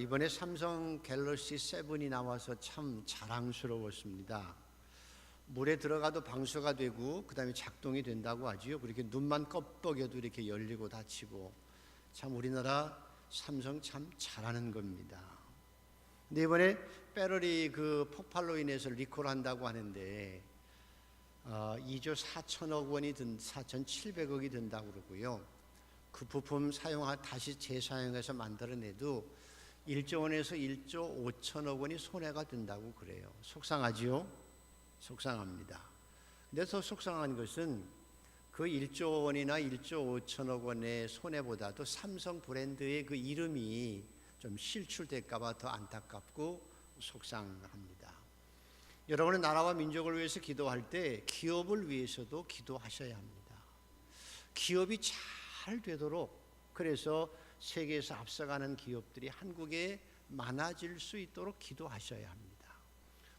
이번에 삼성 갤럭시 7이 나와서 참 자랑스러웠습니다. 물에 들어가도 방수가 되고 그다음에 작동이 된다고 하지요. 그렇게 눈만 껌뻑여도 이렇게 열리고 닫히고, 참 우리나라 삼성 참 잘하는 겁니다. 근데 이번에 배터리 그 폭발로 인해서 리콜한다고 하는데 2조 4천억 원이 4,700억이 든다고 그러고요. 그 부품 다시 재사용해서 만들어내도 1조 원에서 1조 5천억 원이 손해가 된다고 그래요. 속상하지요? 속상합니다. 근데 더 속상한 것은 그 1조 원이나 1조 5천억 원의 손해보다도 삼성 브랜드의 그 이름이 좀 실추될까 봐 더 안타깝고 속상합니다. 여러분은 나라와 민족을 위해서 기도할 때 기업을 위해서도 기도하셔야 합니다. 기업이 잘 되도록, 그래서 세계에서 앞서가는 기업들이 한국에 많아질 수 있도록 기도하셔야 합니다.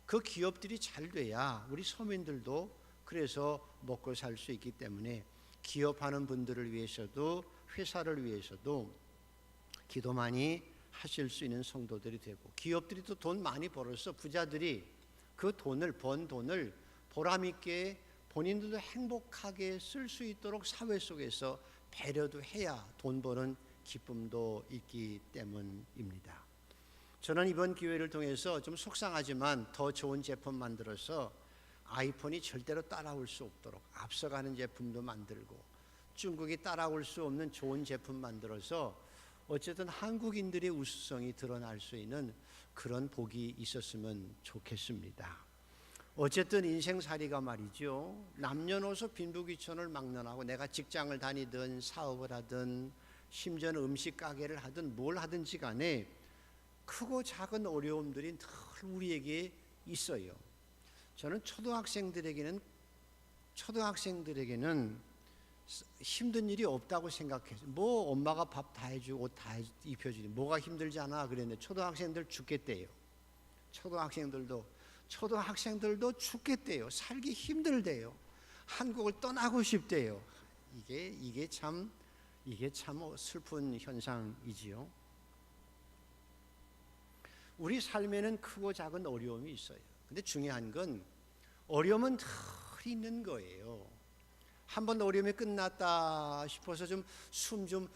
그 기업들이 잘 돼야 우리 서민들도 그래서 먹고 살 수 있기 때문에 기업하는 분들을 위해서도 회사를 위해서도 기도 많이 하실 수 있는 성도들이 되고, 기업들이 또 돈 많이 벌어서 부자들이 그 번 돈을 보람 있게 본인들도 행복하게 쓸 수 있도록 사회 속에서 배려도 해야 돈 버는 기쁨도 있기 때문입니다. 저는 이번 기회를 통해서 좀 속상하지만 더 좋은 제품 만들어서 아이폰이 절대로 따라올 수 없도록 앞서가는 제품도 만들고, 중국이 따라올 수 없는 좋은 제품 만들어서 어쨌든 한국인들의 우수성이 드러날 수 있는 그런 복이 있었으면 좋겠습니다. 어쨌든 인생살이가 말이죠, 남녀노소 빈부귀천을 막론하고 내가 직장을 다니든 사업을 하든 심지어는 음식 가게를 하든 뭘 하든지 간에 크고 작은 어려움들이 늘 우리에게 있어요. 저는 초등학생들에게는 힘든 일이 없다고 생각해요. 뭐 엄마가 밥 다 해주고 옷 다 입혀주니 뭐가 힘들지 않아 그랬는데 초등학생들 죽겠대요. 초등학생들도 죽겠대요. 살기 힘들대요. 한국을 떠나고 싶대요. 이게 참 슬픈 현상이지요. 우리 삶에는 크고 작은 어려움이 있어요. 근데 중요한 건 어려움은 늘 있는 거예요. 한번 어려움이 끝났다 싶어서 좀 숨 좀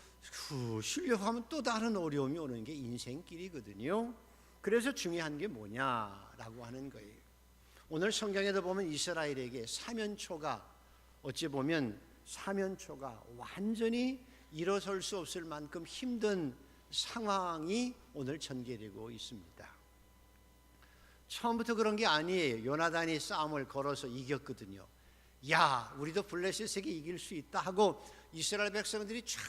쉬려고 하면 또 다른 어려움이 오는 게 인생길이거든요. 그래서 중요한 게 뭐냐라고 하는 거예요. 오늘 성경에도 보면 이스라엘에게 어찌 보면 사면초가 완전히 일어설 수 없을 만큼 힘든 상황이 오늘 전개되고 있습니다. 처음부터 그런 게 아니에요. 요나단이 싸움을 걸어서 이겼거든요. 야, 우리도 블레셋에게 이길 수 있다 하고 이스라엘 백성들이 쫙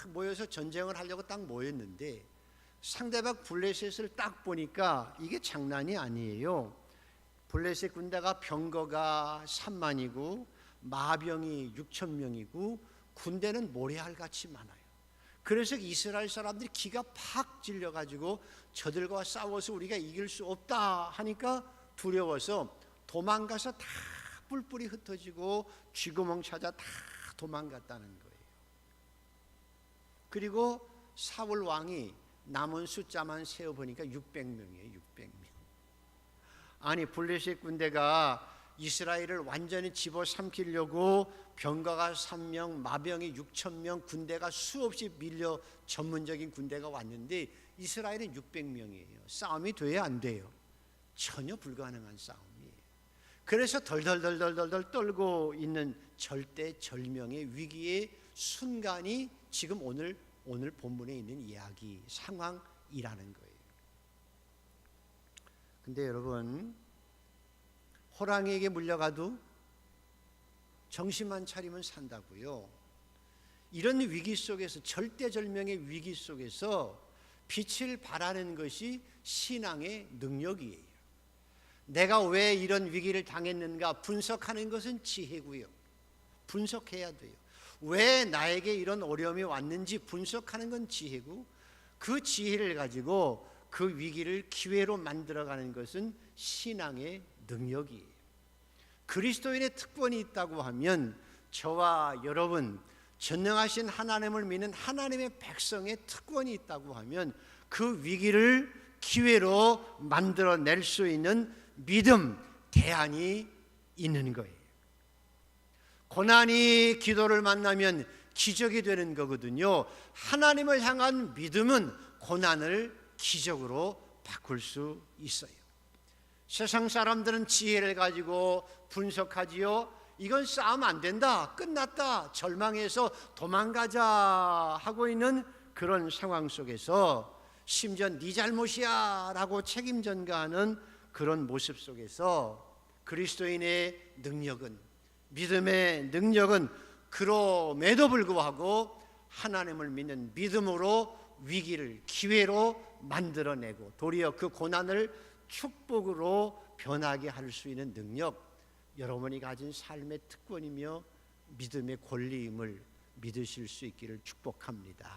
모여서 전쟁을 하려고 딱 모였는데 상대방 블레셋을 딱 보니까 이게 장난이 아니에요. 블레셋 군대가 병거가 3만이고 마병이 6천 명이고 군대는 모래알같이 많아요. 그래서 이스라엘 사람들이 기가 팍 찔려가지고 저들과 싸워서 우리가 이길 수 없다 하니까 두려워서 도망가서 다 뿔뿔이 흩어지고 쥐구멍 찾아 다 도망갔다는 거예요. 그리고 사울 왕이 남은 숫자만 세어보니까 600명이에요. 600명. 아니, 블레셋 군대가 이스라엘을 완전히 집어삼키려고 병거가 3명, 마병이 6,000명, 군대가 수없이 밀려 전문적인 군대가 왔는데 이스라엘은 600명이에요. 싸움이 돼야 안 돼요? 전혀 불가능한 싸움이에요. 그래서 덜덜덜 떨고 있는 절대절명의 위기의 순간이 지금 오늘 본문에 있는 이야기 상황이라는 거예요. 근데 여러분, 호랑이에게 물려가도 정신만 차리면 산다고요. 이런 위기 속에서, 절대절명의 위기 속에서 빛을 발하는 것이 신앙의 능력이에요. 내가 왜 이런 위기를 당했는가 분석하는 것은 지혜고요. 분석해야 돼요. 왜 나에게 이런 어려움이 왔는지 분석하는 건 지혜고, 그 지혜를 가지고 그 위기를 기회로 만들어가는 것은 신앙의 능력이에요. 그리스도인의 특권이 있다고 하면 저와 여러분, 전능하신 하나님을 믿는 하나님의 백성의 특권이 있다고 하면 그 위기를 기회로 만들어낼 수 있는 믿음, 대안이 있는 거예요. 고난이 기도를 만나면 기적이 되는 거거든요. 하나님을 향한 믿음은 고난을 기적으로 바꿀 수 있어요. 세상 사람들은 지혜를 가지고 분석하지요. 이건 싸움 안 된다, 끝났다, 절망해서 도망가자 하고 있는 그런 상황 속에서, 심지어 네 잘못이야 라고 책임 전가하는 그런 모습 속에서 그리스도인의 능력은, 믿음의 능력은 그럼에도 불구하고 하나님을 믿는 믿음으로 위기를 기회로 만들어내고 도리어 그 고난을 축복으로 변하게 할 수 있는 능력, 여러분이 가진 삶의 특권이며 믿음의 권리임을 믿으실 수 있기를 축복합니다.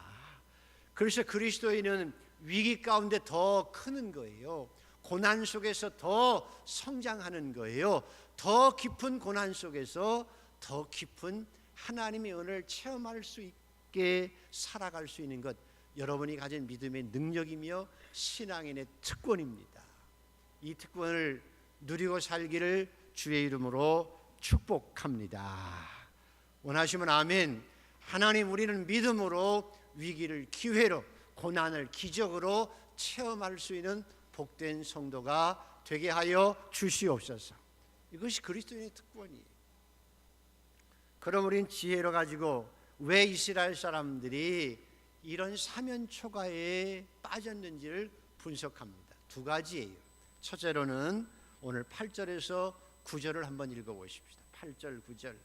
그래서 그리스도인은 위기 가운데 더 크는 거예요. 고난 속에서 더 성장하는 거예요. 더 깊은 고난 속에서 더 깊은 하나님의 은혜를 체험할 수 있게 살아갈 수 있는 것, 여러분이 가진 믿음의 능력이며 신앙인의 특권입니다. 이 특권을 누리고 살기를 주의 이름으로 축복합니다. 원하시면 아멘. 하나님, 우리는 믿음으로 위기를 기회로, 고난을 기적으로 체험할 수 있는 복된 성도가 되게 하여 주시옵소서. 이것이 그리스도인의 특권이에요. 그럼 우린 지혜로 가지고 왜 이스라엘 사람들이 이런 사면초가에 빠졌는지를 분석합니다. 두 가지예요. 첫째로는 오늘 8절에서 9절을 한번 읽어보십시다. 8절 9절.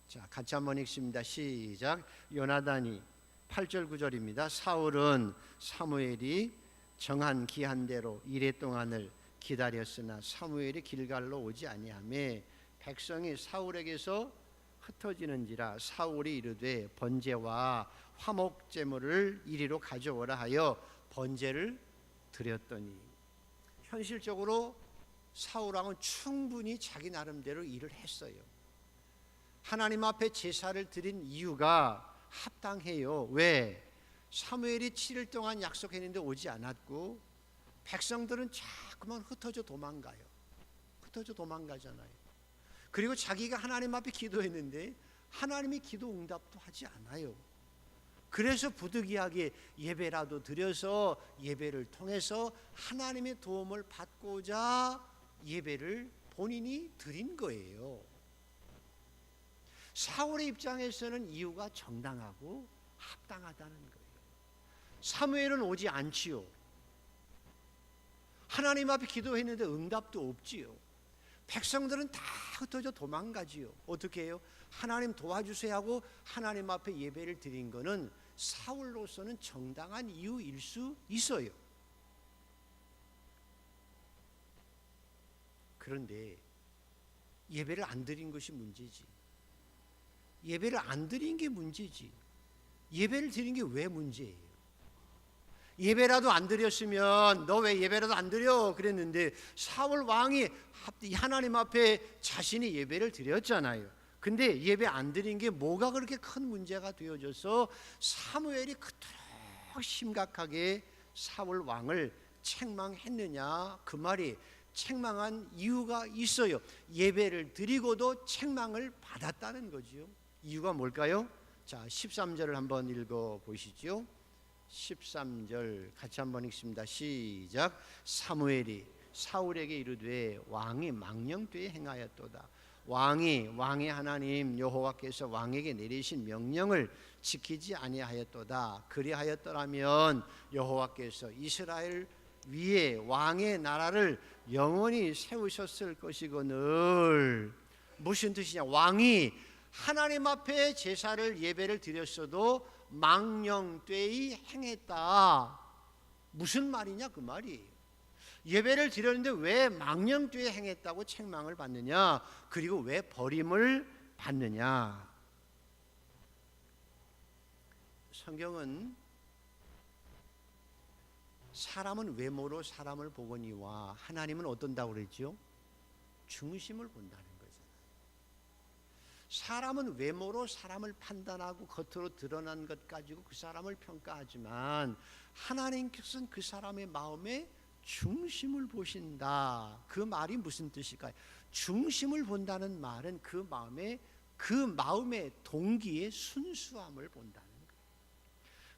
자, 같이 한번 읽습니다. 시작. 요나단이 8절 9절입니다. 사울은 사무엘이 정한 기한대로 이레 동안을 기다렸으나 사무엘이 길갈로 오지 아니하매 백성이 사울에게서 흩어지는지라 사울이 이르되 번제와 화목 제물을 이리로 가져오라 하여 번제를 드렸더니, 현실적으로 사울왕은 충분히 자기 나름대로 일을 했어요. 하나님 앞에 제사를 드린 이유가 합당해요. 왜? 사무엘이 7일 동안 약속했는데 오지 않았고 백성들은 자꾸만 흩어져 도망가요. 흩어져 도망가잖아요. 그리고 자기가 하나님 앞에 기도했는데 하나님이 기도 응답도 하지 않아요. 그래서 부득이하게 예배라도 드려서 예배를 통해서 하나님의 도움을 받고자 예배를 본인이 드린 거예요. 사울의 입장에서는 이유가 정당하고 합당하다는 거예요. 사무엘은 오지 않지요. 하나님 앞에 기도했는데 응답도 없지요. 백성들은 다 흩어져 도망가지요. 어떻게 해요? 하나님 도와주세요 하고 하나님 앞에 예배를 드린 거는 사울로서는 정당한 이유일 수 있어요. 그런데 예배를 안 드린 것이 문제지. 예배를 안 드린 게 문제지. 예배를 드린 게 왜 문제예요? 예배라도 안 드렸으면 너 왜 예배라도 안 드려? 그랬는데 사울 왕이 하나님 앞에 자신이 예배를 드렸잖아요. 근데 예배 안 드린 게 뭐가 그렇게 큰 문제가 되어져서 사무엘이 그토록 심각하게 사울 왕을 책망했느냐? 그 말이 책망한 이유가 있어요. 예배를 드리고도 책망을 받았다는 거죠. 이유가 뭘까요? 자, 13절을 한번 읽어 보시죠. 13절 같이 한번 읽습니다. 시작. 사무엘이 사울에게 이르되 왕이 망령되이 행하였도다. 왕의 하나님 여호와께서 왕에게 내리신 명령을 지키지 아니하였도다. 그리하였더라면 여호와께서 이스라엘 위에 왕의 나라를 영원히 세우셨을 것이거늘. 무슨 뜻이냐? 왕이 하나님 앞에 제사를 예배를 드렸어도 망령되이 행했다. 무슨 말이냐? 그 말이에요. 예배를 드렸는데 왜 망령되이 행했다고 책망을 받느냐? 그리고 왜 버림을 받느냐? 성경은 사람은 외모로 사람을 보거니와 하나님은 어떤다고 그랬죠? 중심을 본다는 거잖아요. 사람은 외모로 사람을 판단하고 겉으로 드러난 것 가지고 그 사람을 평가하지만 하나님께서는 그 사람의 마음의 중심을 보신다. 그 말이 무슨 뜻일까요? 중심을 본다는 말은 그 마음의 동기의 순수함을 본다는 거예요.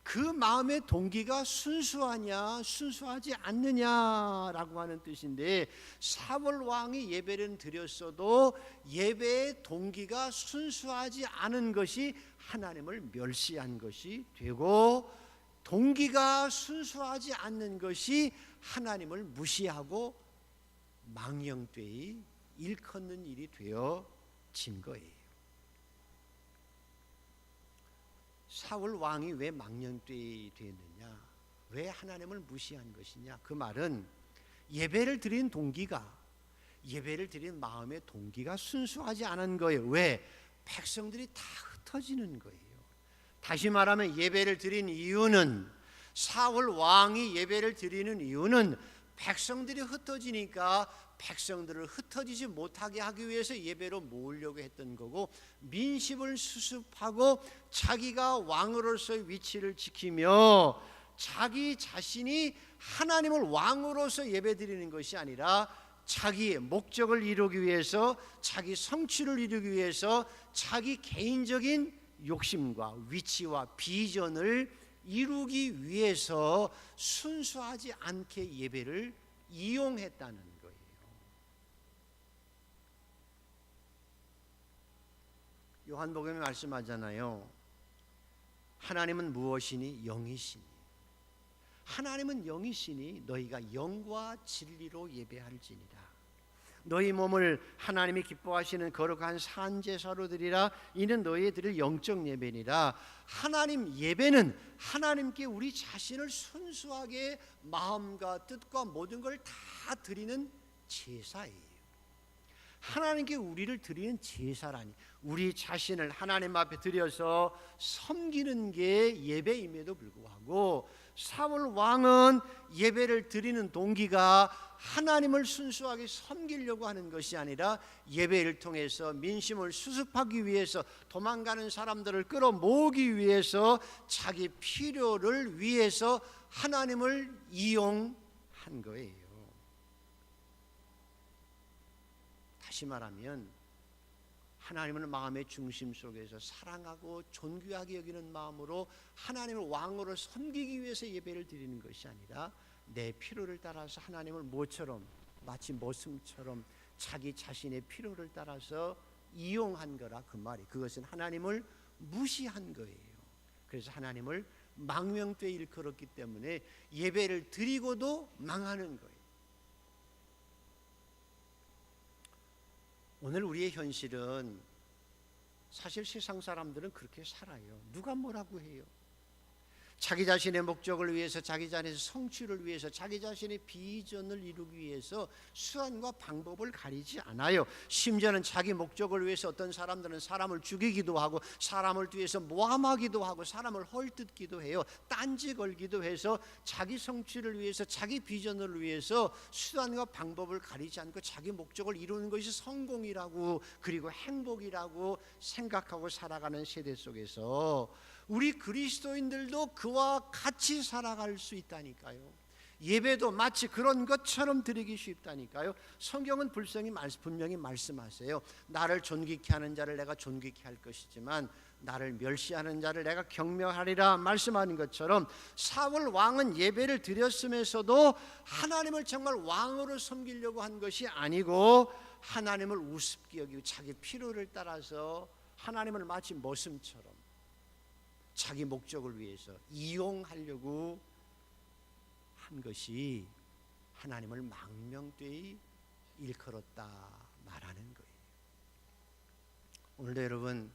그 마음의 동기가 순수하냐 순수하지 않느냐라고 하는 뜻인데, 사울 왕이 예배를 드렸어도 예배의 동기가 순수하지 않은 것이 하나님을 멸시한 것이 되고, 동기가 순수하지 않는 것이 하나님을 무시하고 망령되이 일컫는 일이 되어진 거예요. 사울 왕이 왜 망령되이 되었느냐, 왜 하나님을 무시한 것이냐, 그 말은 예배를 드린 동기가, 예배를 드린 마음의 동기가 순수하지 않은 거예요. 왜? 백성들이 다 흩어지는 거예요. 다시 말하면 예배를 드린 이유는, 사울 왕이 예배를 드리는 이유는 백성들이 흩어지니까 백성들을 흩어지지 못하게 하기 위해서 예배로 모으려고 했던 거고, 민심을 수습하고 자기가 왕으로서의 위치를 지키며 자기 자신이 하나님을 왕으로서 예배드리는 것이 아니라 자기의 목적을 이루기 위해서, 자기 성취를 이루기 위해서 자기 개인적인 욕심과 위치와 비전을 이루기 위해서 순수하지 않게 예배를 이용했다는 거예요. 요한복음에 말씀하잖아요. 하나님은 무엇이니? 영이시니. 하나님은 영이시니 너희가 영과 진리로 예배할지니라. 너희 몸을 하나님이 기뻐하시는 거룩한 산제사로 드리라. 이는 너희의 드릴 영적 예배니라. 하나님 예배는 하나님께 우리 자신을 순수하게 마음과 뜻과 모든 걸 다 드리는 제사예요. 하나님께 우리를 드리는 제사라니, 우리 자신을 하나님 앞에 드려서 섬기는 게 예배임에도 불구하고, 사울 왕은 예배를 드리는 동기가 하나님을 순수하게 섬기려고 하는 것이 아니라 예배를 통해서 민심을 수습하기 위해서, 도망가는 사람들을 끌어모으기 위해서, 자기 필요를 위해서 하나님을 이용한 거예요. 다시 말하면 하나님을 마음의 중심 속에서 사랑하고 존귀하게 여기는 마음으로 하나님을 왕으로 섬기기 위해서 예배를 드리는 것이 아니라 내 필요를 따라서 하나님을 뭐처럼, 마치 머슴처럼 자기 자신의 필요를 따라서 이용한 거라 그 말이. 그것은 하나님을 무시한 거예요. 그래서 하나님을 망명되이 일컬었기 때문에 예배를 드리고도 망하는 거예요. 오늘 우리의 현실은 사실 세상 사람들은 그렇게 살아요. 누가 뭐라고 해요? 자기 자신의 목적을 위해서, 자기 자신의 성취를 위해서, 자기 자신의 비전을 이루기 위해서 수단과 방법을 가리지 않아요. 심지어는 자기 목적을 위해서 어떤 사람들은 사람을 죽이기도 하고, 사람을 위해서 모함하기도 하고, 사람을 헐뜯기도 해요. 딴지 걸기도 해서 자기 성취를 위해서, 자기 비전을 위해서 수단과 방법을 가리지 않고 자기 목적을 이루는 것이 성공이라고, 그리고 행복이라고 생각하고 살아가는 세대 속에서 우리 그리스도인들도 그와 같이 살아갈 수 있다니까요. 예배도 마치 그런 것처럼 드리기 쉽다니까요. 성경은 분명히 말씀하세요. 나를 존귀케 하는 자를 내가 존귀케 할 것이지만 나를 멸시하는 자를 내가 경멸하리라 말씀하는 것처럼, 사울 왕은 예배를 드렸으면서도 하나님을 정말 왕으로 섬기려고 한 것이 아니고 하나님을 우습게 여기고 자기 필요를 따라서 하나님을 마치 머슴처럼 자기 목적을 위해서 이용하려고 한 것이 하나님을 망명되이 일컬었다 말하는 거예요. 오늘도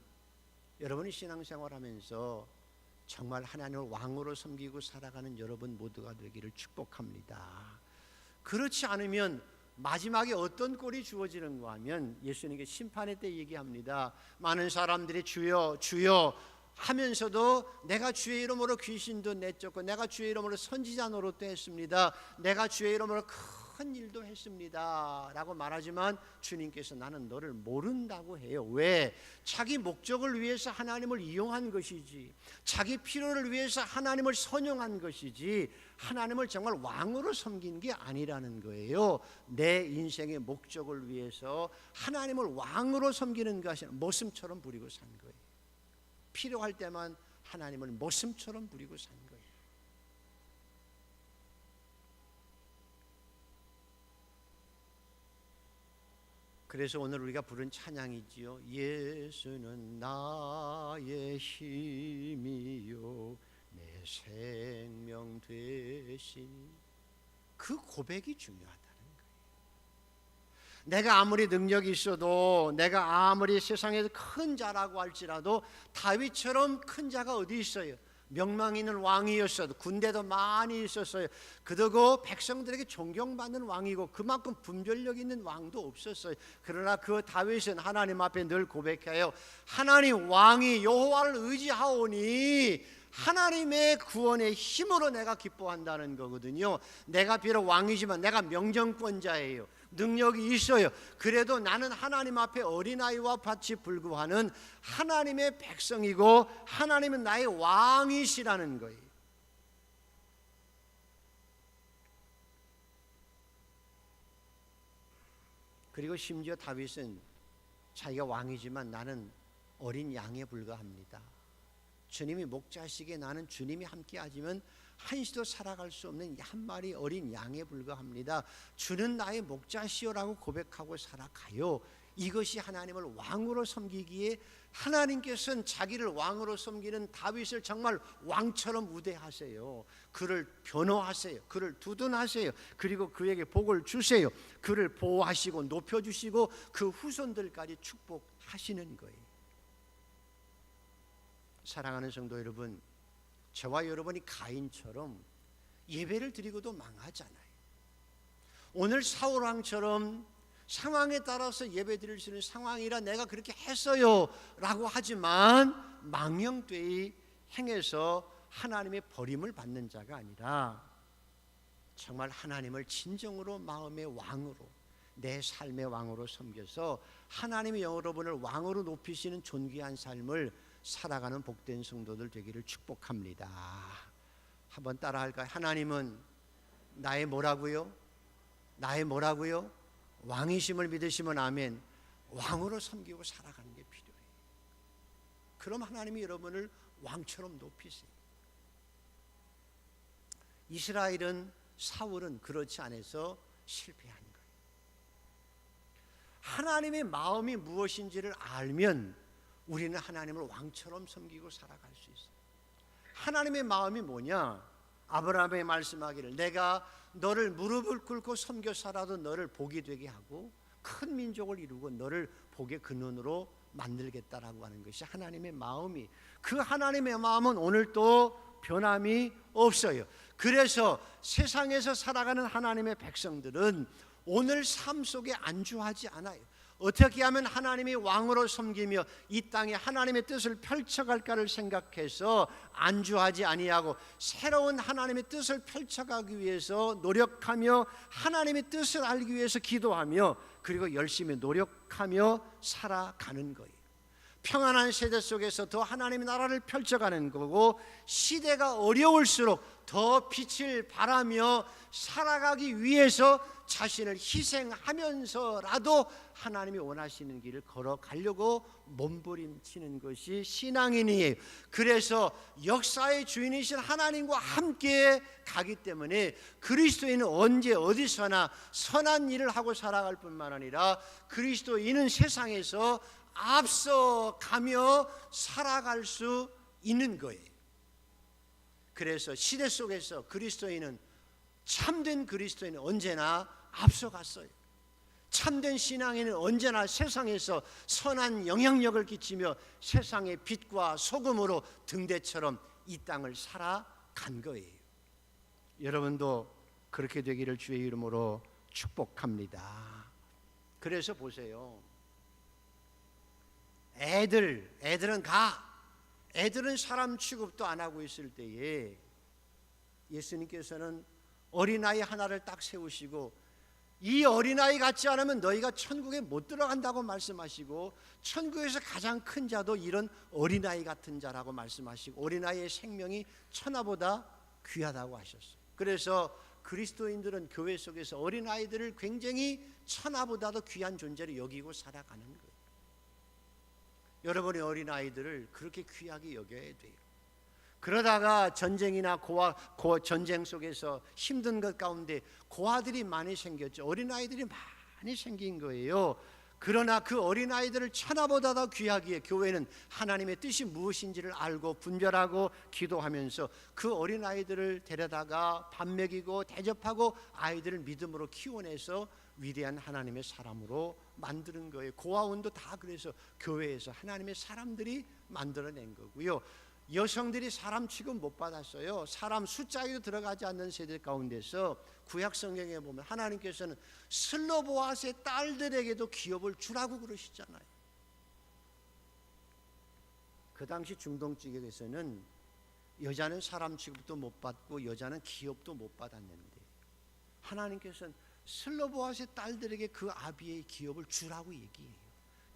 여러분이 신앙생활하면서 정말 하나님을 왕으로 섬기고 살아가는 여러분 모두가 되기를 축복합니다. 그렇지 않으면 마지막에 어떤 꼴이 주어지는가 하면, 예수님께 심판의 때 얘기합니다. 많은 사람들이 주여 주여 하면서도 내가 주의 이름으로 귀신도 내쫓고, 내가 주의 이름으로 선지자 노릇도 했습니다, 내가 주의 이름으로 큰 일도 했습니다 라고 말하지만 주님께서 나는 너를 모른다고 해요. 왜? 자기 목적을 위해서 하나님을 이용한 것이지, 자기 필요를 위해서 하나님을 선용한 것이지, 하나님을 정말 왕으로 섬긴 게 아니라는 거예요. 내 인생의 목적을 위해서 하나님을 왕으로 섬기는 것이 머슴처럼 부리고 산 거예요. 필요할 때만 하나님을 머슴처럼 부리고 산 거예요. 그래서 오늘 우리가 부른 찬양이지요. 예수는 나의 힘이요 내 생명 되시니. 그 고백이 중요하다는 거예요. 내가 아무리 능력이 있어도, 내가 아무리 세상에서 큰 자라고 할지라도 다윗처럼 큰 자가 어디 있어요? 명망 있는 왕이었어도, 군대도 많이 있었어요. 그리고 백성들에게 존경받는 왕이고 그만큼 분별력 있는 왕도 없었어요. 그러나 그 다윗은 하나님 앞에 늘 고백해요. 하나님 왕이 여호와를 의지하오니 하나님의 구원의 힘으로 내가 기뻐한다는 거거든요. 내가 비록 왕이지만 내가 명정권자예요. 능력이 있어요. 그래도 나는 하나님 앞에 어린아이와 같이 불구하는 하나님의 백성이고 하나님은 나의 왕이시라는 거예요. 그리고 심지어 다윗은 자기가 왕이지만 나는 어린 양에 불과합니다. 주님이 목자시기에 나는 주님이 함께하지만 한시도 살아갈 수 없는 한 마리 어린 양에 불과합니다. 주는 나의 목자시오라고 고백하고 살아가요. 이것이 하나님을 왕으로 섬기기에 하나님께서는 자기를 왕으로 섬기는 다윗을 정말 왕처럼 우대하세요. 그를 변호하세요. 그를 두둔하세요. 그리고 그에게 복을 주세요. 그를 보호하시고 높여주시고 그 후손들까지 축복하시는 거예요. 사랑하는 성도 여러분, 저와 여러분이 가인처럼 예배를 드리고도 망하잖아요. 오늘 사울왕처럼 상황에 따라서 예배 드릴 수 있는 상황이라 내가 그렇게 했어요 라고 하지만 망령되이 행해서 하나님의 버림을 받는 자가 아니라 정말 하나님을 진정으로 마음의 왕으로, 내 삶의 왕으로 섬겨서 하나님이 여러분을 왕으로 높이시는 존귀한 삶을 살아가는 복된 성도들 되기를 축복합니다. 한번 따라할까요? 하나님은 나의 뭐라고요? 나의 뭐라고요? 왕이심을 믿으시면 아멘. 왕으로 섬기고 살아가는 게 필요해요. 그럼 하나님이 여러분을 왕처럼 높이세요. 이스라엘은, 사울은 그렇지 않아서 실패한 거예요. 하나님의 마음이 무엇인지를 알면 우리는 하나님을 왕처럼 섬기고 살아갈 수 있어요. 하나님의 마음이 뭐냐? 아브라함이 말씀하기를 내가 너를 무릎을 꿇고 섬겨 살아도 너를 복이 되게 하고 큰 민족을 이루고 너를 복의 근원으로 만들겠다라고 하는 것이 하나님의 마음이, 그 하나님의 마음은 오늘도 변함이 없어요. 그래서 세상에서 살아가는 하나님의 백성들은 오늘 삶 속에 안주하지 않아요. 어떻게 하면 하나님이 왕으로 섬기며 이 땅에 하나님의 뜻을 펼쳐갈까를 생각해서 안주하지 아니하고 새로운 하나님의 뜻을 펼쳐가기 위해서 노력하며 하나님의 뜻을 알기 위해서 기도하며 그리고 열심히 노력하며 살아가는 거예요. 평안한 세대 속에서 더 하나님의 나라를 펼쳐가는 거고, 시대가 어려울수록 더 빛을 발하며 살아가기 위해서 자신을 희생하면서라도 하나님이 원하시는 길을 걸어가려고 몸부림치는 것이 신앙인이에요. 그래서 역사의 주인이신 하나님과 함께 가기 때문에 그리스도인은 언제 어디서나 선한 일을 하고 살아갈 뿐만 아니라 그리스도인은 세상에서 앞서가며 살아갈 수 있는 거예요. 그래서 시대 속에서 그리스도인은, 참된 그리스도인은 언제나 앞서갔어요. 참된 신앙인은 언제나 세상에서 선한 영향력을 끼치며 세상의 빛과 소금으로 등대처럼 이 땅을 살아간 거예요. 여러분도 그렇게 되기를 주의 이름으로 축복합니다. 그래서 보세요. 애들은 애들은 사람 취급도 안 하고 있을 때에 예수님께서는 어린아이 하나를 딱 세우시고 이 어린아이 같지 않으면 너희가 천국에 못 들어간다고 말씀하시고, 천국에서 가장 큰 자도 이런 어린아이 같은 자라고 말씀하시고, 어린아이의 생명이 천하보다 귀하다고 하셨어요. 그래서 그리스도인들은 교회 속에서 어린아이들을 굉장히 천하보다도 귀한 존재로 여기고 살아가는 거예요. 여러분의 어린아이들을 그렇게 귀하게 여겨야 돼요. 그러다가 전쟁이나 전쟁 속에서 힘든 것 가운데 고아들이 많이 생겼죠. 어린아이들이 많이 생긴 거예요. 그러나 그 어린아이들을 천하보다 더 귀하기에 교회는 하나님의 뜻이 무엇인지를 알고 분별하고 기도하면서 그 어린아이들을 데려다가 밥 먹이고 대접하고 아이들을 믿음으로 키워내서 위대한 하나님의 사람으로 만드는 거예요. 고아원도 다 그래서 교회에서 하나님의 사람들이 만들어낸 거고요. 여성들이 사람 취급 못 받았어요. 사람 숫자에도 들어가지 않는 세대 가운데서 구약 성경에 보면 하나님께서는 슬로보아스의 딸들에게도 기업을 주라고 그러시잖아요. 그 당시 중동 지역에서는 여자는 사람 취급도 못 받고 여자는 기업도 못 받았는데 하나님께서는 슬로보아스의 딸들에게 그 아비의 기업을 주라고 얘기해요.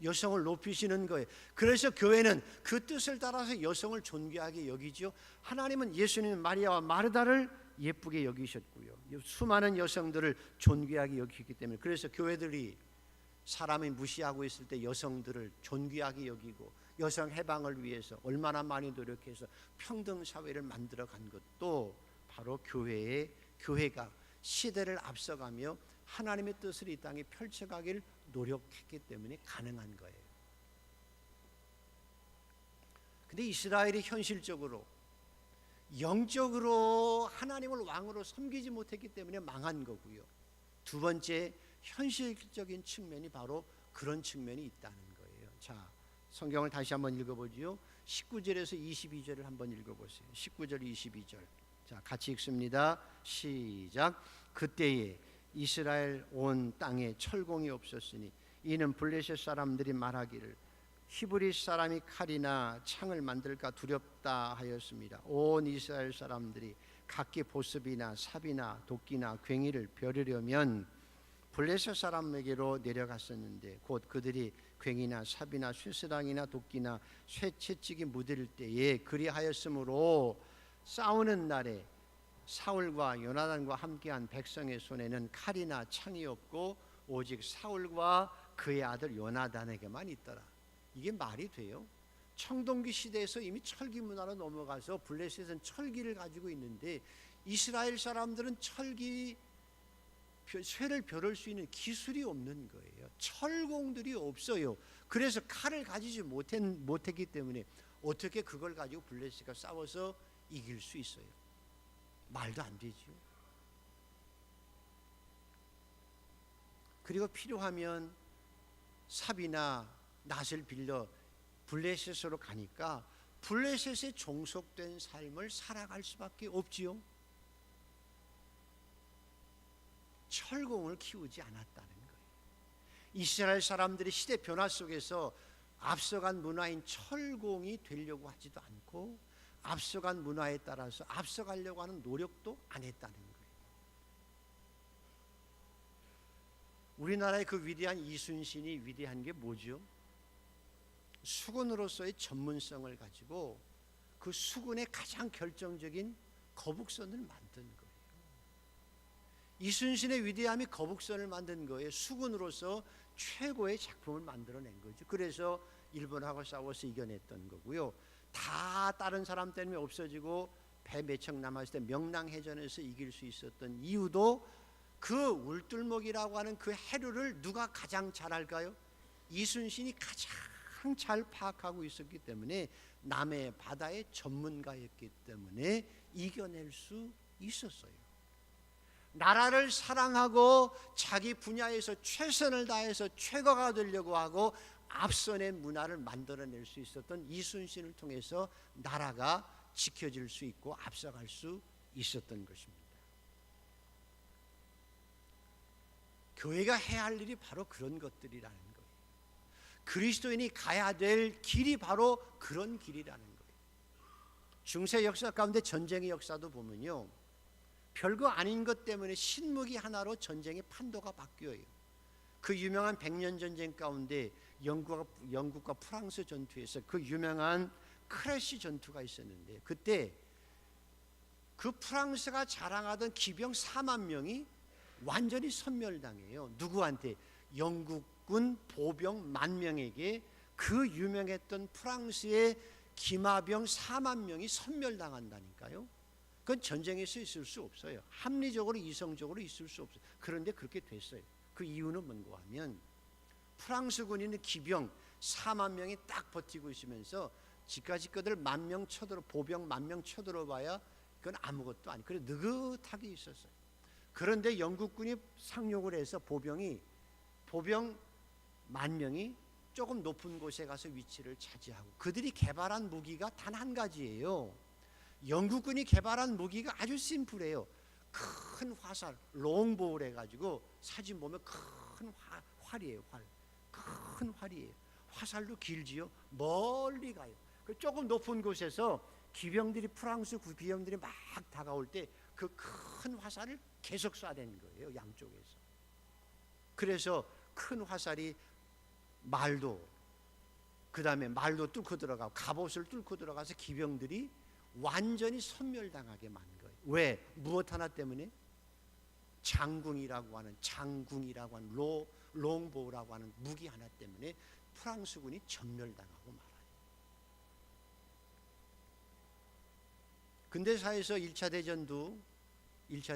여성을 높이시는 거예요. 그래서 교회는 그 뜻을 따라서 여성을 존귀하게 여기죠. 하나님은 예수님 마리아와 마르다를 예쁘게 여기셨고요. 수많은 여성들을 존귀하게 여기기 때문에 그래서 교회들이 사람이 무시하고 있을 때 여성들을 존귀하게 여기고 여성 해방을 위해서 얼마나 많이 노력해서 평등 사회를 만들어 간 것도 바로 교회가 시대를 앞서가며 하나님의 뜻을 이 땅에 펼쳐가길 노력했기 때문에 가능한 거예요. 근데 이스라엘이 현실적으로 영적으로 하나님을 왕으로 섬기지 못했기 때문에 망한 거고요. 두 번째 현실적인 측면이 바로 그런 측면이 있다는 거예요. 자, 성경을 다시 한번 읽어보지요. 19절에서 22절을 한번 읽어보세요. 19절 22절. 자, 같이 읽습니다. 시작. 그때에 이스라엘 온 땅에 철공이 없었으니 이는 블레셋 사람들이 말하기를 히브리 사람이 칼이나 창을 만들까 두렵다 하였습니다. 온 이스라엘 사람들이 각기 보습이나 삽이나 도끼나 괭이를 벼르려면 블레셋 사람에게로 내려갔었는데 곧 그들이 괭이나 삽이나 쇠스랑이나 도끼나 쇠채찍이 묻을 때에 그리하였으므로 싸우는 날에 사울과 요나단과 함께한 백성의 손에는 칼이나 창이 없고 오직 사울과 그의 아들 요나단에게만 있더라. 이게 말이 돼요? 청동기 시대에서 이미 철기 문화로 넘어가서 블레셋은 철기를 가지고 있는데 이스라엘 사람들은 쇠를 벼를 수 있는 기술이 없는 거예요. 철공들이 없어요. 그래서 칼을 가지지 못했기 때문에 어떻게 그걸 가지고 블레셋과 싸워서 이길 수 있어요? 말도 안 되죠. 그리고 필요하면 삽이나 낫을 빌려 블레셋으로 가니까 블레셋에 종속된 삶을 살아갈 수밖에 없지요. 철공을 키우지 않았다는 거예요. 이스라엘 사람들이 시대 변화 속에서 앞서간 문화인 철공이 되려고 하지도 않고 앞서간 문화에 따라서 앞서가려고 하는 노력도 안 했다는 거예요. 우리나라의 그 위대한 이순신이 위대한 게 뭐죠? 수군으로서의 전문성을 가지고 그 수군의 가장 결정적인 거북선을 만든 거예요. 이순신의 위대함이 거북선을 만든 거예요. 수군으로서 최고의 작품을 만들어낸 거죠. 그래서 일본하고 싸워서 이겨냈던 거고요. 다 다른 사람 때문에 없어지고 배 몇 척 남았을 때 명랑해전에서 이길 수 있었던 이유도 그 울들목이라고 하는 그 해류를 누가 가장 잘 알까요? 이순신이 가장 잘 파악하고 있었기 때문에 남해 바다의 전문가였기 때문에 이겨낼 수 있었어요. 나라를 사랑하고 자기 분야에서 최선을 다해서 최고가 되려고 하고 앞선의 문화를 만들어낼 수 있었던 이순신을 통해서 나라가 지켜질 수 있고 앞서갈 수 있었던 것입니다. 교회가 해야 할 일이 바로 그런 것들이라는 거예요. 그리스도인이 가야 될 길이 바로 그런 길이라는 거예요. 중세 역사 가운데 전쟁의 역사도 보면요, 별거 아닌 것 때문에 신무기 하나로 전쟁의 판도가 바뀌어요. 그 유명한 백년전쟁 가운데 영국과 프랑스 전투에서 그 유명한 크레시 전투가 있었는데, 그때 그 프랑스가 자랑하던 기병 4만 명이 완전히 섬멸당해요. 누구한테? 영국군 보병 10,000명에게 그 유명했던 프랑스의 기마병 4만 명이 섬멸당한다니까요. 그건 전쟁에서 있을 수 없어요. 합리적으로 이성적으로 있을 수 없어요. 그런데 그렇게 됐어요. 그 이유는 뭔가 하면 프랑스군인은 기병 4만 명이 딱 버티고 있으면서 지까지 것들 10,000명 쳐들어, 보병 10,000명 쳐들어봐야 그건 아무것도 아니고 그래 느긋하게 있었어요. 그런데 영국군이 상륙을 해서 보병 10,000명이 조금 높은 곳에 가서 위치를 차지하고, 그들이 개발한 무기가 단 한 가지예요. 영국군이 개발한 무기가 아주 심플해요. 큰 화살, 롱보우를 해가지고, 사진 보면 큰 활이에요. 큰 활이에요. 화살도 길지요. 멀리 가요. 조금 높은 곳에서 프랑스 기병들이 막 다가올 때 그 큰 화살을 계속 쏴대는 거예요. 양쪽에서. 그래서 큰 화살이 말도 뚫고 들어가고 갑옷을 뚫고 들어가서 기병들이 완전히 섬멸당하게 만든 거예요. 왜? 무엇 하나 때문에? 장궁이라고 하는 롱보우라고 하는 무기 하나 때문에 프랑스군이 전멸당하고 말아요. 근대사에서 1차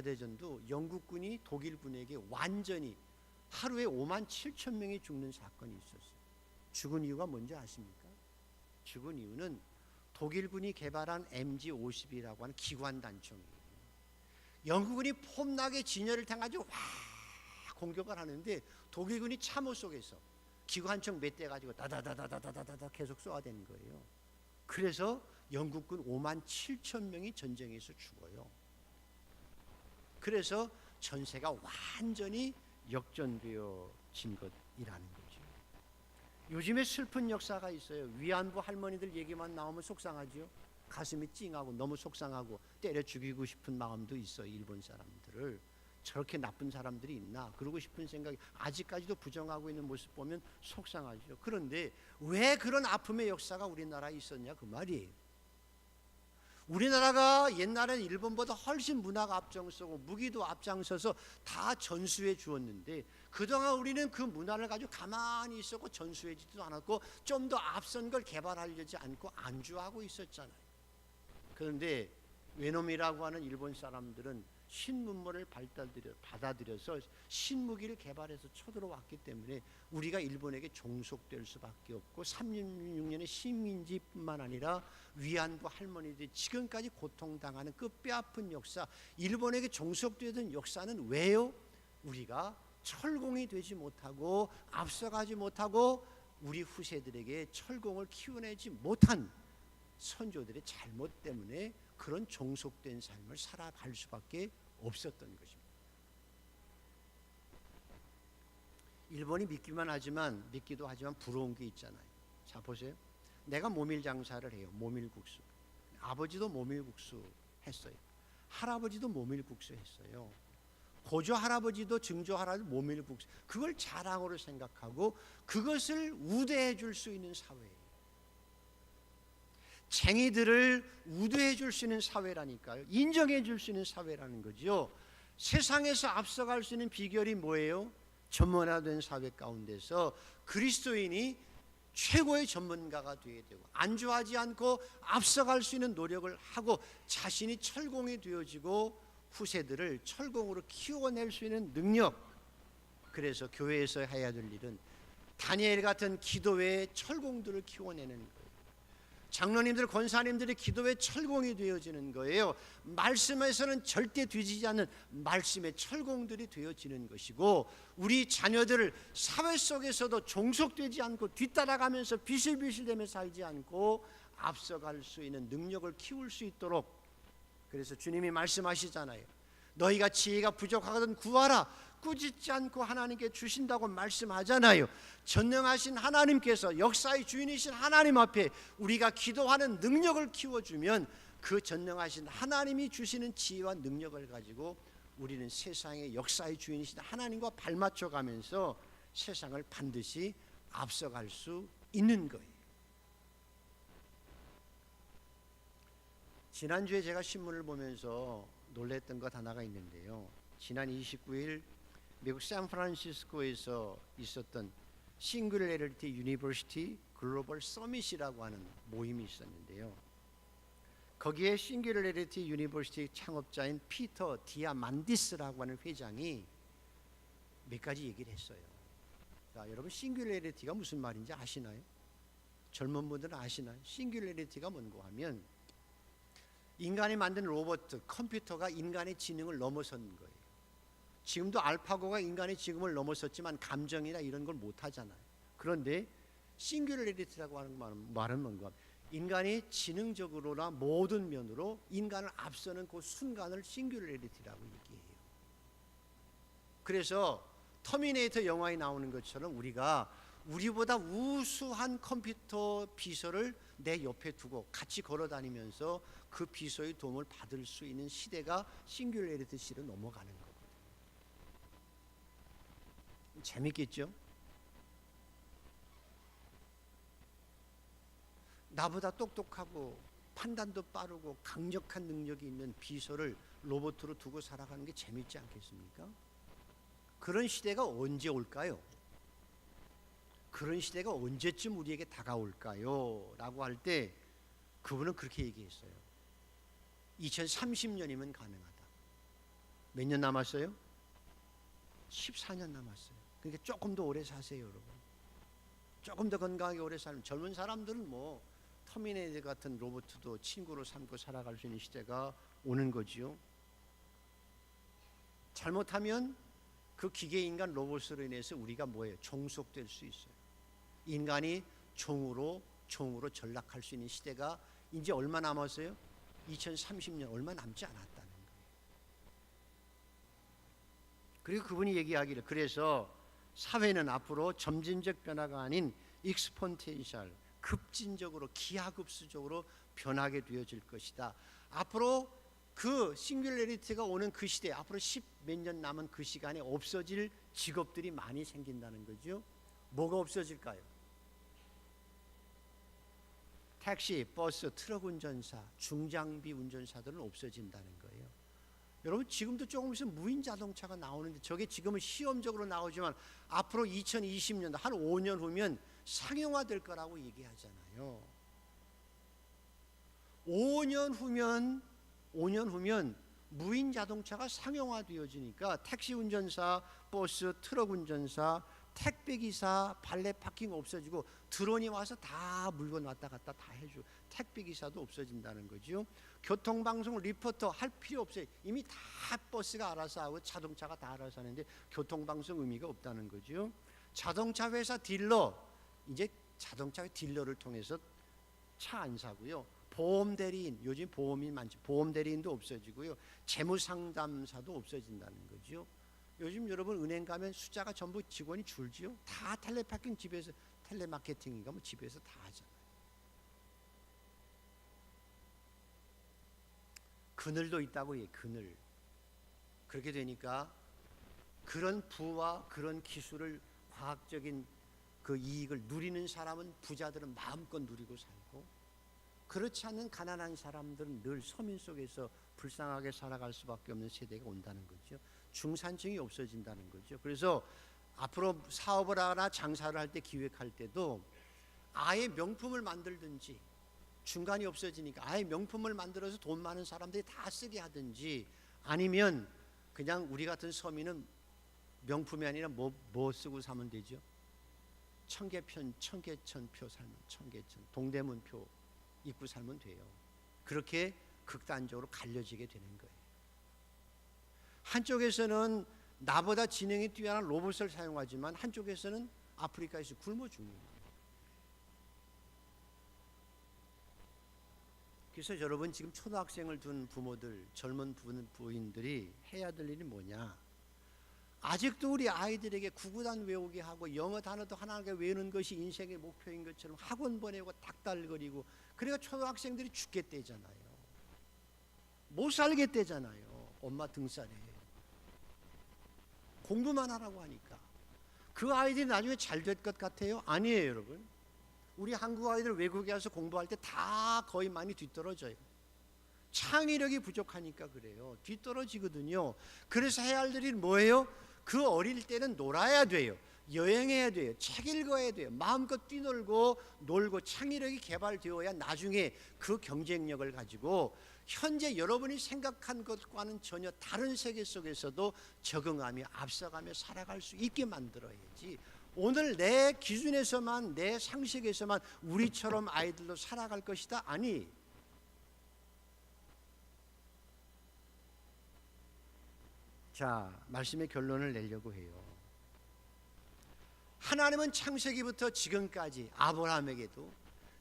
대전도 영국군이 독일군에게 완전히 하루에 57,000명이 죽는 사건이 있었어요. 죽은 이유가 뭔지 아십니까? 죽은 이유는 독일군이 개발한 MG-50이라고 하는 기관 단총이에요. 영국군이 폼나게 진열을 타가지고 공격을 하는데 독일군이 참호 속에서 기관총 몇 대 가지고 다다다다다다다 계속 쏘아대는 거예요. 그래서 영국군 57,000명이 전쟁에서 죽어요. 그래서 전세가 완전히 역전되어진 것이라는 거죠. 요즘에 슬픈 역사가 있어요. 위안부 할머니들 얘기만 나오면 속상하죠. 가슴이 찡하고 너무 속상하고 때려 죽이고 싶은 마음도 있어요. 일본 사람들을. 저렇게 나쁜 사람들이 있나 그러고 싶은 생각이 아직까지도 부정하고 있는 모습 보면 속상하죠. 그런데 왜 그런 아픔의 역사가 우리나라에 있었냐 그 말이에요. 우리나라가 옛날에는 일본보다 훨씬 문화가 앞장서고 무기도 앞장서서 다 전수해 주었는데, 그동안 우리는 그 문화를 가지고 가만히 있었고 전수해지도 않았고 좀 더 앞선 걸 개발하려지 않고 안주하고 있었잖아요. 그런데 외놈이라고 하는 일본 사람들은 신문물을 받아들여서 신무기를 개발해서 쳐들어왔기 때문에 우리가 일본에게 종속될 수밖에 없고, 36년의 식민지뿐만 아니라 위안부 할머니들이 지금까지 고통당하는 그 뼈아픈 역사, 일본에게 종속되던 역사는 왜요? 우리가 철공이 되지 못하고 앞서가지 못하고 우리 후세들에게 철공을 키워내지 못한 선조들의 잘못 때문에 그런 종속된 삶을 살아갈 수밖에 없었던 것입니다. 일본이 믿기도 하지만 부러운 게 있잖아요. 자 보세요. 내가 모밀 장사를 해요. 모밀국수. 아버지도 모밀국수 했어요. 할아버지도 모밀국수 했어요. 고조 할아버지도 증조 할아버지도 모밀국수. 그걸 자랑으로 생각하고 그것을 우대해 줄 수 있는 사회예요. 쟁이들을 우대해 줄 수 있는 사회라니까요. 인정해 줄 수 있는 사회라는 거죠. 세상에서 앞서갈 수 있는 비결이 뭐예요? 전문화된 사회 가운데서 그리스도인이 최고의 전문가가 되어야 되고, 안주하지 않고 앞서갈 수 있는 노력을 하고 자신이 철공이 되어지고 후세들을 철공으로 키워낼 수 있는 능력. 그래서 교회에서 해야 될 일은 다니엘 같은 기도회의 철공들을 키워내는 거예요. 장로님들, 권사님들의 기도의 철공이 되어지는 거예요. 말씀에서는 절대 뒤지지 않는 말씀의 철공들이 되어지는 것이고, 우리 자녀들을 사회 속에서도 종속되지 않고 뒤따라가면서 비실비실대며 살지 않고 앞서갈 수 있는 능력을 키울 수 있도록. 그래서 주님이 말씀하시잖아요. 너희가 지혜가 부족하거든 구하라. 꾸짖지 않고 하나님께 주신다고 말씀하잖아요. 전능하신 하나님께서, 역사의 주인이신 하나님 앞에 우리가 기도하는 능력을 키워주면 그 전능하신 하나님이 주시는 지혜와 능력을 가지고 우리는 세상의 역사의 주인이신 하나님과 발맞춰 가면서 세상을 반드시 앞서갈 수 있는 거예요. 지난주에 제가 신문을 보면서 놀랬던 것 하나가 있는데요. 지난 29일 미국 샌프란시스코에서 있었던 싱귤레리티 유니버시티 글로벌 서밋이라고 하는 모임이 있었는데요. 거기에 싱귤레리티 유니버시티 창업자인 피터 디아만디스라고 하는 회장이 몇 가지 얘기를 했어요. 자, 여러분 싱귤레리티가 무슨 말인지 아시나요? 젊은 분들은 아시나요? 싱귤레리티가 뭔고 하면 인간이 만든 로봇, 컴퓨터가 인간의 지능을 넘어선 거예요. 지금도 알파고가 인간의 지능을 넘어섰지만 감정이나 이런 걸 못하잖아요. 그런데 싱귤레리티라고 하는 말은 뭔가 인간이 지능적으로나 모든 면으로 인간을 앞서는 그 순간을 싱귤레리티라고 얘기해요. 그래서 터미네이터 영화에 나오는 것처럼 우리가 우리보다 우수한 컴퓨터 비서를 내 옆에 두고 같이 걸어 다니면서 그 비서의 도움을 받을 수 있는 시대가 싱귤레리티 시대로 넘어가는 거거든요. 재밌겠죠? 나보다 똑똑하고 판단도 빠르고 강력한 능력이 있는 비서를 로봇으로 두고 살아가는 게 재밌지 않겠습니까? 그런 시대가 언제 올까요? 그런 시대가 언제쯤 우리에게 다가올까요? 라고 할 때 그분은 그렇게 얘기했어요. 2030년이면 가능하다. 몇 년 남았어요? 14년 남았어요. 그러니까 조금 더 오래 사세요, 여러분. 조금 더 건강하게 오래 살면 젊은 사람들은 뭐 터미네이터 같은 로봇도 친구로 삼고 살아갈 수 있는 시대가 오는 거지요. 잘못하면 그 기계인간 로봇으로 인해서 우리가 뭐예요? 종속될 수 있어요. 인간이 종으로 전락할 수 있는 시대가 이제 얼마 남았어요? 2030년 얼마 남지 않았다는 거예요. 그리고 그분이 얘기하기를 그래서 사회는 앞으로 점진적 변화가 아닌 익스폰텐셜 급진적으로 기하급수적으로 변하게 되어질 것이다. 앞으로 그 싱귤레리티가 오는 그 시대, 앞으로 10 몇 년 남은 그 시간에 없어질 직업들이 많이 생긴다는 거죠. 뭐가 없어질까요? 택시, 버스, 트럭 운전사, 중장비 운전사들은 없어진다는 거예요. 여러분 지금도 조금 있으면 무인 자동차가 나오는데 저게 지금은 시험적으로 나오지만 앞으로 2020년 한 5년 후면 상용화될 거라고 얘기하잖아요. 5년 후면 무인 자동차가 상용화되어지니까 택시 운전사, 버스, 트럭 운전사, 택배 기사, 발레 파킹 없어지고 드론이 와서 다 물건 왔다 갔다 다 해줘. 택배 기사도 없어진다는 거죠. 교통방송 리포터 할 필요 없어요. 이미 다 버스가 알아서 하고 자동차가 다 알아서 하는데 교통방송 의미가 없다는 거죠. 자동차 회사 딜러 이제 자동차 딜러를 통해서 차 안 사고요. 보험 대리인 요즘 보험이 많죠. 보험 대리인도 없어지고요. 재무 상담사도 없어진다는 거죠. 요즘 여러분 은행 가면 숫자가 전부 직원이 줄지요. 다 텔레파킹 집에서 텔레마케팅인가 뭐 집에서 다 하잖아요. 그늘도 있다고 해. 그늘. 그렇게 되니까 그런 부와 그런 기술을 과학적인 그 이익을 누리는 사람은 부자들은 마음껏 누리고 살고 그렇지 않은 가난한 사람들은 늘 서민 속에서 불쌍하게 살아갈 수밖에 없는 세대가 온다는 거죠. 중산층이 없어진다는 거죠. 그래서 앞으로 사업을 하나 장사를 할 때 기획할 때도 아예 명품을 만들든지 중간이 없어지니까 아예 명품을 만들어서 돈 많은 사람들이 다 쓰게 하든지 아니면 그냥 우리 같은 서민은 명품이 아니라 뭐 쓰고 사면 되죠? 청계천표 살면 청계천 동대문표 입고 살면 돼요. 그렇게 극단적으로 갈려지게 되는 거예요. 한쪽에서는 나보다 지능이 뛰어난 로봇을 사용하지만 한쪽에서는 아프리카에서 굶어 죽는 거예요. 그래서 여러분 지금 초등학생을 둔 부모들, 젊은 부인들이 해야 될 일이 뭐냐? 아직도 우리 아이들에게 구구단 외우게 하고 영어 단어도 하나하나 외우는 것이 인생의 목표인 것처럼 학원 보내고 닥달거리고 그래가 초등학생들이 죽겠대잖아요. 못 살겠대잖아요. 엄마 등살에. 공부만 하라고 하니까. 그 아이들이 나중에 잘 될 것 같아요? 아니에요, 여러분. 우리 한국 아이들 외국에 가서 공부할 때 다 거의 많이 뒤떨어져요. 창의력이 부족하니까 그래요. 뒤떨어지거든요. 그래서 해야 할 일이 뭐예요? 그 어릴 때는 놀아야 돼요. 여행해야 돼요. 책 읽어야 돼요. 마음껏 뛰놀고 놀고 창의력이 개발되어야 나중에 그 경쟁력을 가지고 현재 여러분이 생각한 것과는 전혀 다른 세계 속에서도 적응하며 앞서가며 살아갈 수 있게 만들어야지. 오늘 내 기준에서만, 내 상식에서만 우리처럼 아이들도 살아갈 것이다? 아니. 자, 말씀의 결론을 내려고 해요. 하나님은 창세기부터 지금까지 아브라함에게도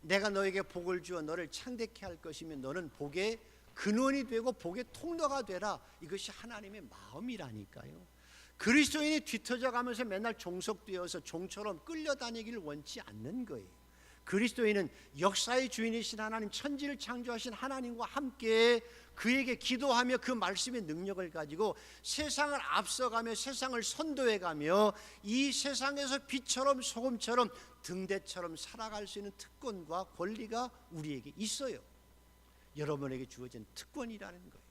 내가 너에게 복을 주어 너를 창대케 할 것이며 너는 복의 근원이 되고 복의 통로가 되라. 이것이 하나님의 마음이라니까요. 그리스도인이 뒤터져 가면서 맨날 종속되어서 종처럼 끌려다니기를 원치 않는 거예요. 그리스도인은 역사의 주인이신 하나님, 천지를 창조하신 하나님과 함께 그에게 기도하며 그 말씀의 능력을 가지고 세상을 앞서가며 세상을 선도해가며 이 세상에서 빛처럼 소금처럼 등대처럼 살아갈 수 있는 특권과 권리가 우리에게 있어요. 여러분에게 주어진 특권이라는 거예요.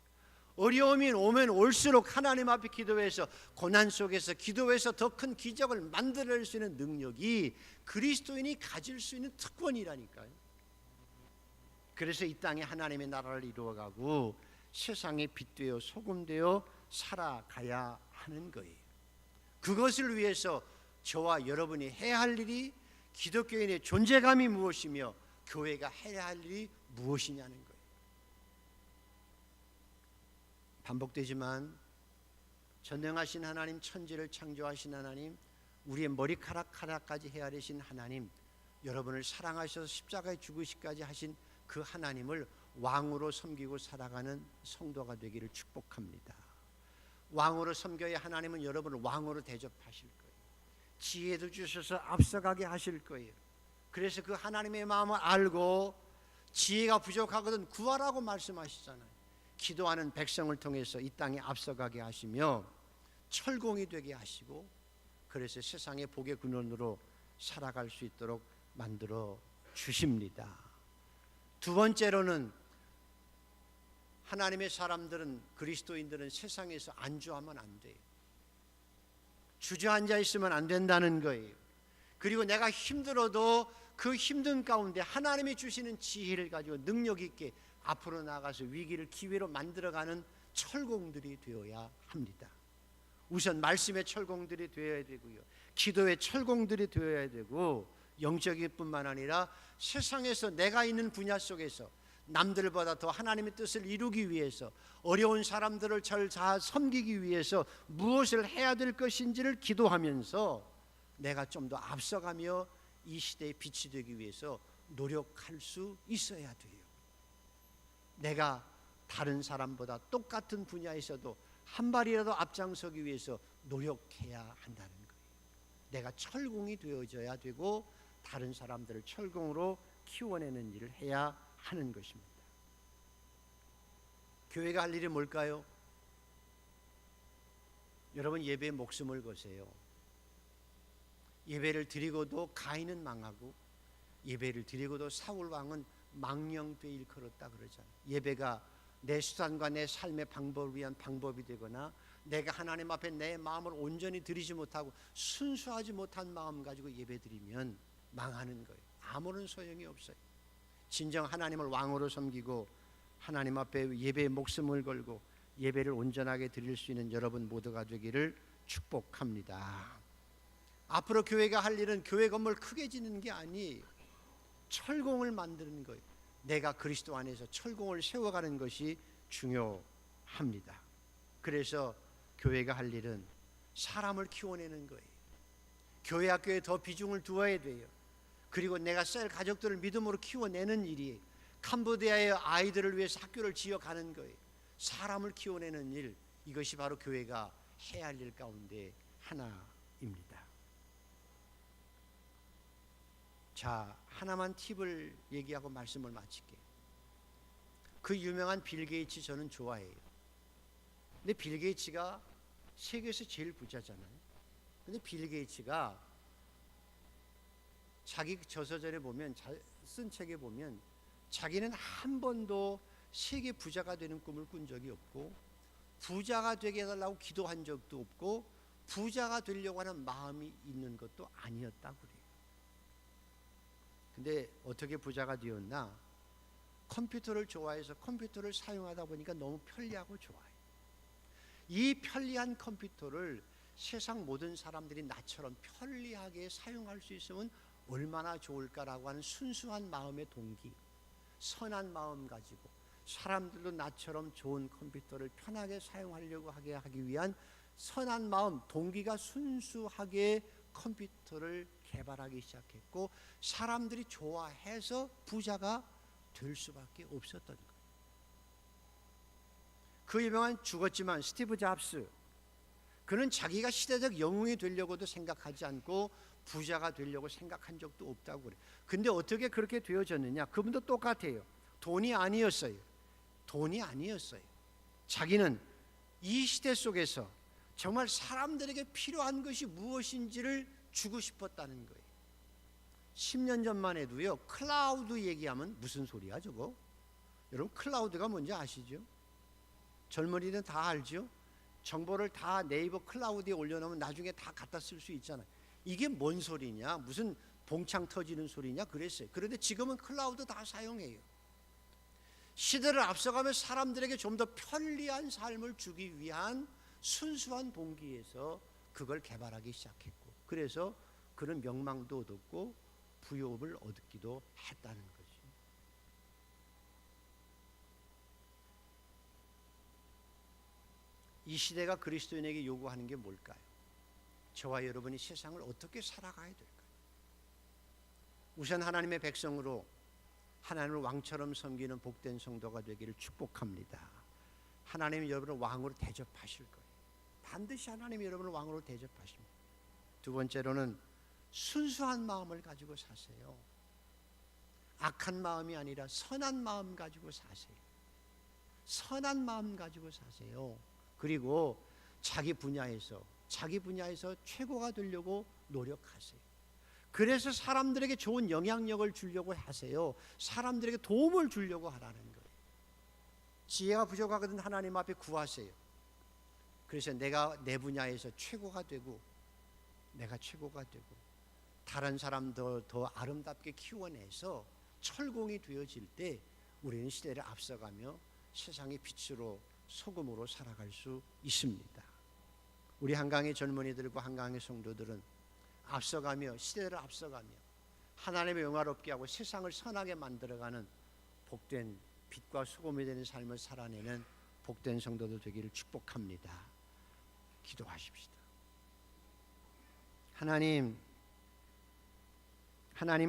어려움이 오면 올수록 하나님 앞에 기도해서 고난 속에서 기도해서 더 큰 기적을 만들어낼 수 있는 능력이 그리스도인이 가질 수 있는 특권이라니까요. 그래서 이 땅에 하나님의 나라를 이루어가고 세상에 빛되어 소금되어 살아가야 하는 거예요. 그것을 위해서 저와 여러분이 해야 할 일이 기독교인의 존재감이 무엇이며 교회가 해야 할 일이 무엇이냐는 거예요. 반복되지만 전능하신 하나님, 천지를 창조하신 하나님, 우리의 머리카락 하나까지 헤아리신 하나님, 여러분을 사랑하셔서 십자가에 죽으시기까지 하신 그 하나님을 왕으로 섬기고 살아가는 성도가 되기를 축복합니다. 왕으로 섬겨야 하나님은 여러분을 왕으로 대접하실 거예요. 지혜도 주셔서 앞서가게 하실 거예요. 그래서 그 하나님의 마음을 알고 지혜가 부족하거든 구하라고 말씀하시잖아요. 기도하는 백성을 통해서 이 땅에 앞서가게 하시며 철공이 되게 하시고 그래서 세상의 복의 근원으로 살아갈 수 있도록 만들어 주십니다. 두 번째로는 하나님의 사람들은, 그리스도인들은 세상에서 안주하면 안 돼요. 주저앉아 있으면 안 된다는 거예요. 그리고 내가 힘들어도 그 힘든 가운데 하나님이 주시는 지혜를 가지고 능력 있게 앞으로 나가서 위기를 기회로 만들어가는 철공들이 되어야 합니다. 우선 말씀의 철공들이 되어야 되고요, 기도의 철공들이 되어야 되고, 영적일 뿐만 아니라 세상에서 내가 있는 분야 속에서 남들보다 더 하나님의 뜻을 이루기 위해서, 어려운 사람들을 잘 섬기기 위해서 무엇을 해야 될 것인지를 기도하면서 내가 좀 더 앞서가며 이 시대의 빛이 되기 위해서 노력할 수 있어야 돼요. 내가 다른 사람보다 똑같은 분야에서도 한 발이라도 앞장서기 위해서 노력해야 한다는 거예요. 내가 철공이 되어져야 되고 다른 사람들을 철공으로 키워내는 일을 해야 하는 것입니다. 교회가 할 일이 뭘까요? 여러분, 예배에 목숨을 거세요. 예배를 드리고도 가인은 망하고 예배를 드리고도 사울 왕은 망령되이 일컬었다 그러잖아요. 예배가 내 수단과 내 삶의 방법을 위한 방법이 되거나 내가 하나님 앞에 내 마음을 온전히 드리지 못하고 순수하지 못한 마음 가지고 예배 드리면 망하는 거예요. 아무런 소용이 없어요. 진정 하나님을 왕으로 섬기고 하나님 앞에 예배에 목숨을 걸고 예배를 온전하게 드릴 수 있는 여러분 모두가 되기를 축복합니다. 앞으로 교회가 할 일은 교회 건물 크게 짓는 게 아니에요. 철공을 만드는 거예요. 내가 그리스도 안에서 철공을 세워가는 것이 중요합니다. 그래서 교회가 할 일은 사람을 키워내는 거예요. 교회 학교에 더 비중을 두어야 돼요. 그리고 내가 셀 가족들을 믿음으로 키워내는 일이에요. 캄보디아의 아이들을 위해서 학교를 지어가는 거예요. 사람을 키워내는 일, 이것이 바로 교회가 해야 할 일 가운데 하나입니다. 자, 하나만 팁을 얘기하고 말씀을 마칠게요. 그 유명한 빌 게이츠 저는 좋아해요. 근데 빌 게이츠가 세계에서 제일 부자잖아요. 근데 빌 게이츠가 자기 저서전에 보면, 쓴 책에 보면 자기는 한 번도 세계 부자가 되는 꿈을 꾼 적이 없고 부자가 되게 해달라고 기도한 적도 없고 부자가 되려고 하는 마음이 있는 것도 아니었다고 그래요. 근데 어떻게 부자가 되었나? 컴퓨터를 좋아해서 컴퓨터를 사용하다 보니까 너무 편리하고 좋아요. 이 편리한 컴퓨터를 세상 모든 사람들이 나처럼 편리하게 사용할 수 있으면 얼마나 좋을까라고 하는 순수한 마음의 동기, 선한 마음 가지고 사람들도 나처럼 좋은 컴퓨터를 편하게 사용하려고 하기 위한 선한 마음, 동기가 순수하게 컴퓨터를 개발하기 시작했고 사람들이 좋아해서 부자가 될 수밖에 없었던 거예요. 그 유명한 죽었지만 스티브 잡스, 그는 자기가 시대적 영웅이 되려고도 생각하지 않고 부자가 되려고 생각한 적도 없다고 그래요. 근데 어떻게 그렇게 되어졌느냐? 그분도 똑같아요. 돈이 아니었어요. 돈이 아니었어요. 자기는 이 시대 속에서 정말 사람들에게 필요한 것이 무엇인지를 주고 싶었다는 거예요. 10년 전만 해도요, 클라우드 얘기하면 무슨 소리야 저거? 여러분 클라우드가 뭔지 아시죠? 젊은이들은 다 알죠? 정보를 다 네이버 클라우드에 올려놓으면 나중에 다 갖다 쓸 수 있잖아요. 이게 뭔 소리냐? 무슨 봉창 터지는 소리냐? 그랬어요. 그런데 지금은 클라우드 다 사용해요. 시대를 앞서가며 사람들에게 좀 더 편리한 삶을 주기 위한 순수한 동기에서 그걸 개발하기 시작했고, 그래서 그는 명망도 얻었고 부유업을 얻기도 했다는 거죠. 이 시대가 그리스도인에게 요구하는 게 뭘까요? 저와 여러분이 세상을 어떻게 살아가야 될까요? 우선 하나님의 백성으로 하나님을 왕처럼 섬기는 복된 성도가 되기를 축복합니다. 하나님이 여러분을 왕으로 대접하실 거예요. 반드시 하나님이 여러분을 왕으로 대접하십니다. 두 번째로는 순수한 마음을 가지고 사세요. 악한 마음이 아니라 선한 마음 가지고 사세요. 선한 마음 가지고 사세요. 그리고 자기 분야에서 최고가 되려고 노력하세요. 그래서 사람들에게 좋은 영향력을 주려고 하세요. 사람들에게 도움을 주려고 하라는 거예요. 지혜가 부족하거든 하나님 앞에 구하세요. 그래서 내가 내 분야에서 최고가 되고 다른 사람도 더 아름답게 키워내서 철공이 되어질 때 우리는 시대를 앞서가며 세상의 빛으로 소금으로 살아갈 수 있습니다. 우리 한강의 젊은이들과 한강의 성도들은 앞서가며 시대를 앞서가며 하나님의 영화롭게 하고 세상을 선하게 만들어가는 복된 빛과 소금이 되는 삶을 살아내는 복된 성도들 되기를 축복합니다. 기도하십시다. 하나님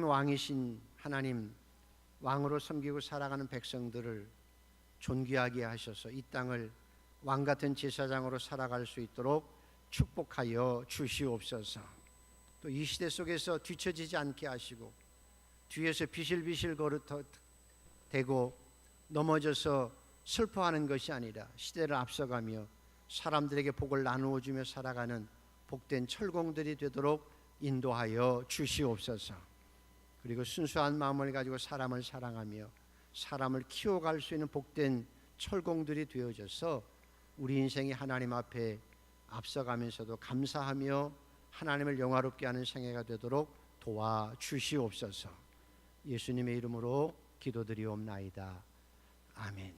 왕이신 하나님, 왕으로 섬기고 살아가는 백성들을 존귀하게 하셔서 이 땅을 왕같은 제사장으로 살아갈 수 있도록 축복하여 주시옵소서. 또 이 시대 속에서 뒤처지지 않게 하시고 뒤에서 비실비실 거르대고 넘어져서 슬퍼하는 것이 아니라 시대를 앞서가며 사람들에게 복을 나누어 주며 살아가는 복된 철공들이 되도록 인도하여 주시옵소서. 그리고 순수한 마음을 가지고 사람을 사랑하며 사람을 키워갈 수 있는 복된 철공들이 되어져서 우리 인생이 하나님 앞에 앞서가면서도 감사하며 하나님을 영화롭게 하는 생애가 되도록 도와주시옵소서. 예수님의 이름으로 기도드리옵나이다. 아멘.